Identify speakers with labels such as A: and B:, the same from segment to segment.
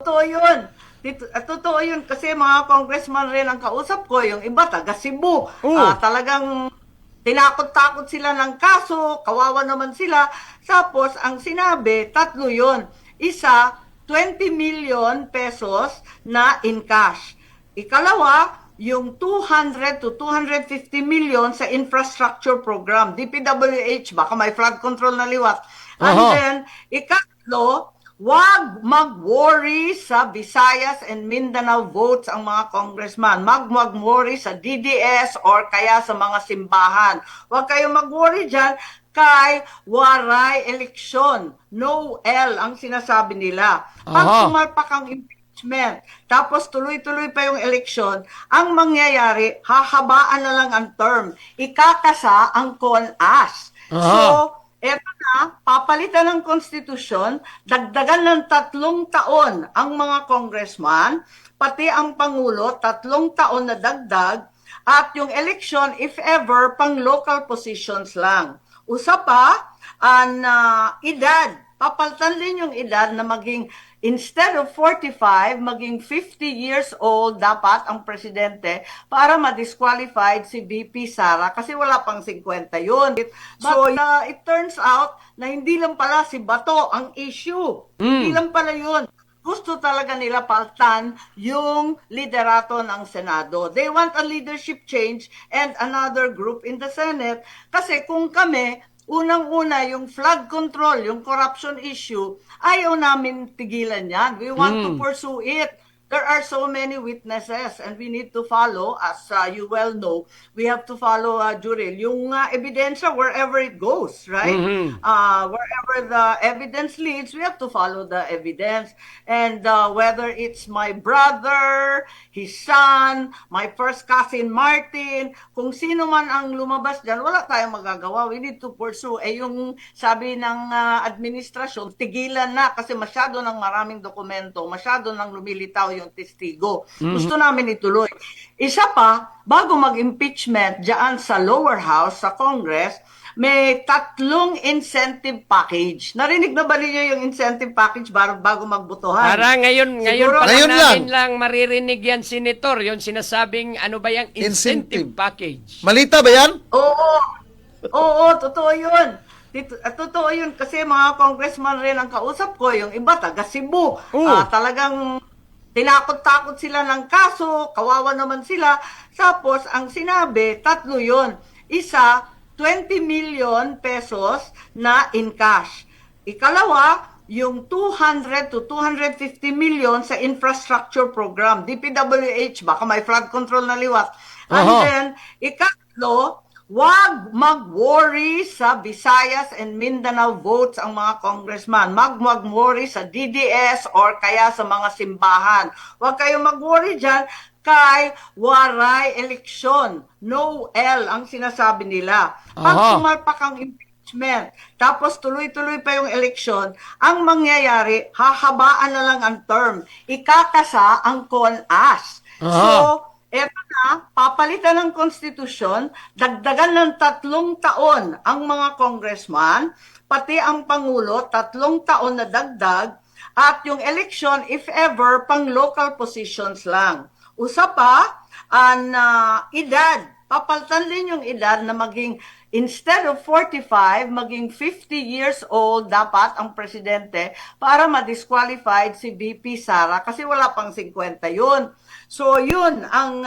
A: Totoo yun. Totoo yun kasi mga congressman rin ang kausap ko, yung iba taga Cebu.
B: Oh.
A: Talagang tinakot-takot sila ng kaso, kawawa naman sila. Tapos ang sinabi, tatlo yun. Isa, 20 million pesos na in cash. Ikalawa, yung 200 to 250 million sa infrastructure program, DPWH, baka may flood control na liwat. And
B: Aha.
A: then, ikatlo, wag mag-worry sa Visayas and Mindanao votes ang mga congressman. Mag-worry sa DDS or kaya sa mga simbahan. Wag kayong mag-worry dyan kay waray eleksyon. No L ang sinasabi nila. Pag
B: Aha.
A: pumalpak ang impeachment, tapos tuloy-tuloy pa yung eleksyon, ang mangyayari, hahabaan na lang ang term. Ikakasa ang CONAS. So,
B: Aha.
A: eto na, papalitan ng konstitusyon, dagdagan ng 3 taon ang mga congressman, pati ang Pangulo, 3 taon na dagdag, at yung election, if ever, pang local positions lang. Usa pa, ang edad, papalitan din yung edad na maging instead of 45, maging 50 years old dapat ang presidente para ma-disqualified si VP Sara kasi wala pang 50 yun. So, it turns out na hindi lang pala si Bato ang issue. Hindi lang pala yun. Gusto talaga nila paltan yung liderato ng Senado. They want a leadership change and another group in the Senate. Kasi kung kami, unang-una, yung flood control, yung corruption issue, ayaw namin tigilan yan. We want to pursue it. There are so many witnesses and we need to follow, as you well know, we have to follow, Jurel, yung ebidensya wherever it goes, right? Wherever the evidence leads, we have to follow the evidence. And whether it's my brother, his son, my first cousin Martin, kung sino man ang lumabas dyan, wala tayong magagawa. We need to pursue. Yung sabi ng administrasyon, tigilan na kasi masyado ng maraming dokumento, masyado ng lumilitaw yung testigo. Gusto namin ituloy. Isa pa, bago mag-impeachment dyan sa lower house, sa Congress, may 3 incentive package. Narinig na ba ninyo yung incentive package bago magbotohan?
B: Para ngayon
A: Siguro,
B: pa
C: Ngayon
B: namin
C: lang.
B: lang maririnig yan, Senator, yung sinasabing ano ba yung incentive
C: Incentive.
B: package.
C: Malita ba yan?
A: Oo. Oo, totoo yun. Totoo yun kasi mga congressman rin ang kausap ko, yung iba taga Cebu. Talagang tinakot-takot sila ng kaso, kawawa naman sila. Tapos, ang sinabi, 3 yun. Isa, 20 million pesos na in cash. Ikalawa, yung 200 to 250 million sa infrastructure program, DPWH, baka may flood control na liwat. And
B: Aha.
A: then, ikatlo, wag mag-worry sa Visayas and Mindanao votes ang mga congressman. Mag-worry sa DDS or kaya sa mga simbahan. Wag kayong mag-worry dyan kay waray eleksyon. No L ang sinasabi nila. Pag
B: Aha.
A: pumalpak ang impeachment, tapos tuloy-tuloy pa yung eleksyon, ang mangyayari, hahabaan na lang ang term. Ikakasa ang CONAS.
B: Aha.
A: So, eto na, papalitan ng konstitusyon, dagdagan ng 3 taon ang mga congressman, pati ang Pangulo, 3 taon na dagdag, at yung election, if ever, pang local positions lang. Usa pa, ang edad, papalitan din yung edad na maging instead of 45, maging 50 years old dapat ang presidente para ma-disqualified si VP Sara kasi wala pang 50 yun. So yun ang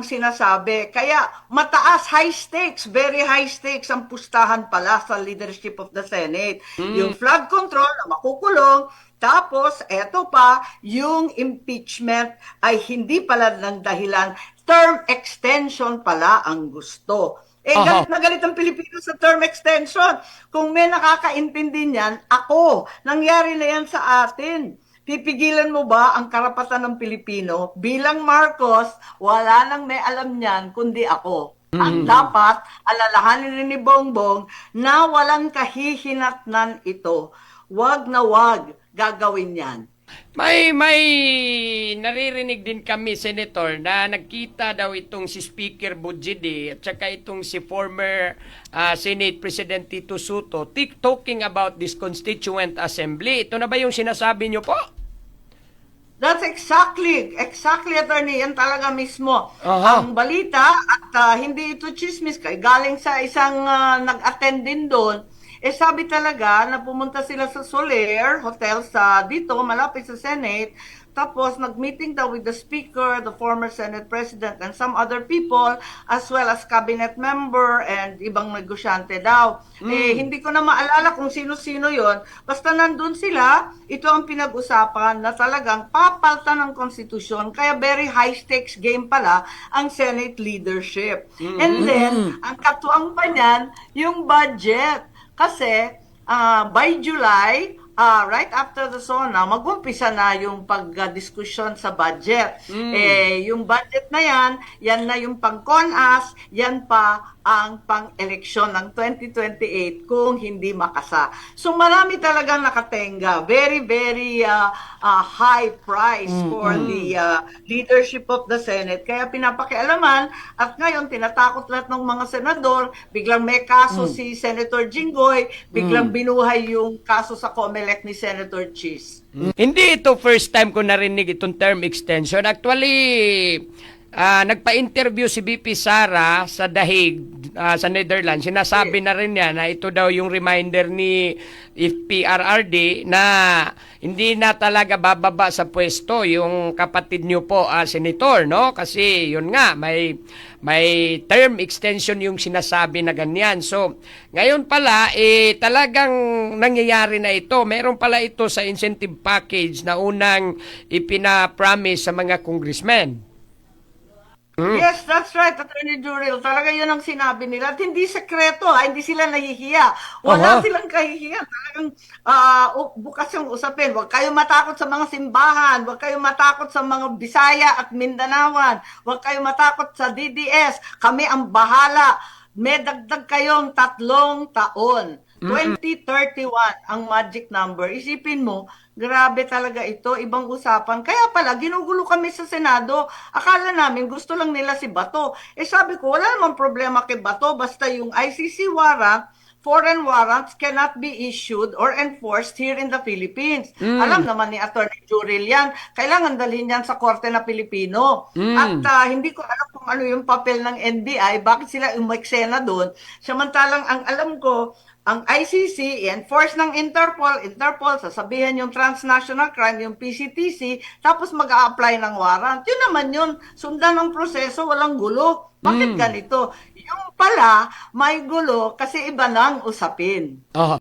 A: sinasabi. Kaya mataas, high stakes, very high stakes ang pustahan pala sa leadership of the Senate. Yung flood control na makukulong, tapos eto pa, yung impeachment ay hindi pala ng dahilan, term extension pala ang gusto.
B: Aha.
A: Galit na galit ang Pilipino sa term extension. Kung may nakakaintindi niyan, ako, nangyari na yan sa atin. Pipigilan mo ba ang karapatan ng Pilipino? Bilang Marcos, wala nang may alam niyan kundi ako. Ang dapat, alalahanin rin ni Bongbong na walang kahihinatnan ito. Wag na wag gagawin yan.
B: May naririnig din kami, Senator, na nagkita daw itong si Speaker Bujidi at saka itong si former Senate President Tito Soto talking about this Constituent Assembly. Ito na ba yung sinasabi nyo po?
A: That's exactly, attorney, yan talaga mismo.
B: Aha.
A: Ang balita, at hindi ito chismis, kay galing sa isang nag-attend din doon, sabi talaga na pumunta sila sa Soler Hotel sa dito, malapit sa Senate, tapos nag-meeting daw with the Speaker, the former Senate President, and some other people, as well as cabinet member and ibang negosyante daw. Hindi ko na maalala kung sino-sino yon. Basta nandun sila, ito ang pinag-usapan na talagang papaltan ng konstitusyon, kaya very high-stakes game pala ang Senate leadership. And then, ang katuwang pa niyan, yung budget. Kasi, by July, right after the SONA, mag-umpisa na yung pag-diskusyon sa budget. Yung budget na yan na yung pang-CONAS, yan pa ang pang-eleksyon ng 2028 kung hindi makasa. So marami talagang nakatenga. Very, very high price for the leadership of the Senate. Kaya pinapakialaman at ngayon tinatakot lahat ng mga senador. Biglang may kaso si Senator Jinggoy, biglang binuhay yung kaso sa COMELEC ni Senator Cheese.
B: Hindi ito first time ko narinig itong term extension. Actually, nagpa-interview si BP Sara sa Dahig sa Netherlands. Sinasabi na rin niya na ito daw yung reminder ni PRRD na hindi na talaga bababa sa pwesto yung kapatid niyo po, Senator, no? Kasi yun nga, may term extension yung sinasabi na ganyan. So, ngayon pala, talagang nangyayari na ito. Meron pala ito sa incentive package na unang ipina-promise sa mga congressmen.
A: Yes, that's right, Attorney Juril. Talaga yun ang sinabi nila. At hindi sekreto, hindi sila nahihiya. Wala silang kahihiya. Talagang bukas yung usapin. Huwag kayong matakot sa mga simbahan. Huwag kayong matakot sa mga Bisaya at Mindanawan. Huwag kayong matakot sa DDS. Kami ang bahala. May dagdag kayong 3 taon. 2031 ang magic number. Isipin mo, grabe talaga ito, ibang usapan. Kaya pala, ginugulo kami sa Senado. Akala namin gusto lang nila si Bato. Sabi ko, wala namang problema kay Bato, basta yung ICC warrant, foreign warrants cannot be issued or enforced here in the Philippines. Alam naman ni Attorney Juril yan. Kailangan dalhin yan sa korte na Pilipino. At hindi ko alam kung ano yung papel ng NBI, bakit sila umeksena doon. Samantalang ang alam ko, ang ICC, i-enforce ng Interpol, sasabihin yung transnational crime, yung PCTC, tapos mag-a-apply ng warrant. Yun naman yun, sundan ng proseso, walang gulo. Bakit ganito? Yung pala, may gulo kasi iba nang usapin.